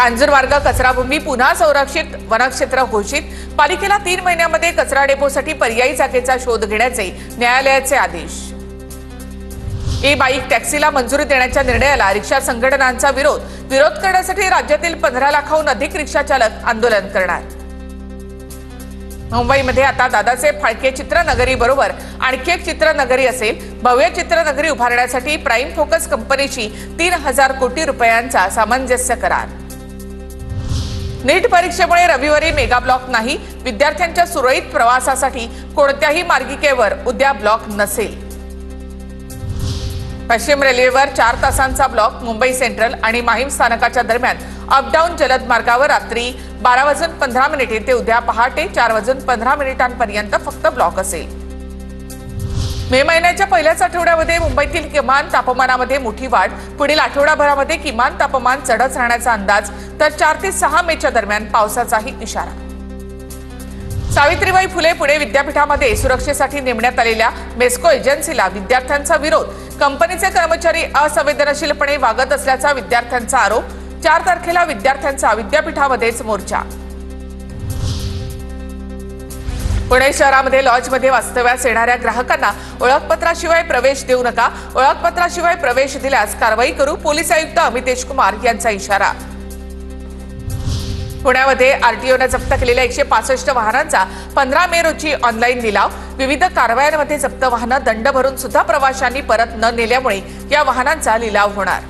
कांजूरमार्ग कचराभूमी पुन्हा संरक्षित वनक्षेत्र घोषित। पालिकेला 3 महिन्यांमध्ये कचरा डेपोसाठी पर्यायी जागेचा शोध घेण्याचे न्यायालयाचे आदेश। ई बाईक टॅक्सीला मंजुरी देण्याच्या निर्णयाला रिक्षा संघटनांचा विरोध करण्यासाठी राज्यातील 15 लाखाहून अधिक रिक्षा चालक आंदोलन करणार। मुंबईमध्ये आता दादासाहेब फाळके चित्रनगरी बरोबर आणखी एक चित्रनगरी असेल। भव्य चित्रनगरी उभारण्यासाठी प्राइम फोकस कंपनीशी 3000 कोटी रुपयांचा सामंजस्य करार। नीट परीक्षेमुळे रविवारी मेगा ब्लॉक नाही। विद्यार्थ्यांच्या सुरळीत प्रवासासाठी कोणत्याही मार्गिकेवर उद्या ब्लॉक नसेल। पश्चिम रेल्वेवर 4 तासांचा ब्लॉक। मुंबई सेंट्रल आणि माहीम स्थानकाच्या दरम्यान अपडाऊन जलद मार्गावर रात्री 12:15 ते उद्या पहाटे 4:15 फक्त ब्लॉक असेल। मे महिन्याच्या पहिल्याच आठवड्यामध्ये मुंबईतील किमान तापमानामध्ये मोठी वाढ। पुढील आठवडाभरामध्ये किमान तापमान चढच राहण्याचा अंदाज, तर 4 ते 6 मेच्या दरम्यान पावसाचाही इशारा। सावित्रीबाई फुले पुणे विद्यापीठामध्ये सुरक्षेसाठी नेमण्यात आलेल्या मेस्को एजन्सीला विद्यार्थ्यांचा विरोध। कंपनीचे कर्मचारी असंवेदनशीलपणे वागत असल्याचा विद्यार्थ्यांचा आरोप। 4 तारखेला विद्यार्थ्यांचा विद्यापीठामध्येच मोर्चा। पुणे शहरामध्ये लॉजमध्ये वास्तव्यास येणाऱ्या ग्राहकांना ओळखपत्राशिवाय प्रवेश देऊ नका। ओळखपत्राशिवाय प्रवेश दिल्यास कारवाई करू। पोलीस आयुक्त अमितेश कुमार यांचा इशारा। पुण्यामध्ये आरटीओने जप्त केलेल्या 165 वाहनांचा 15 मे रोजी ऑनलाईन लिलाव। विविध कारवायांमध्ये जप्त वाहनं दंड भरून सुद्धा प्रवाशांनी परत न नेल्यामुळे या वाहनांचा लिलाव होणार।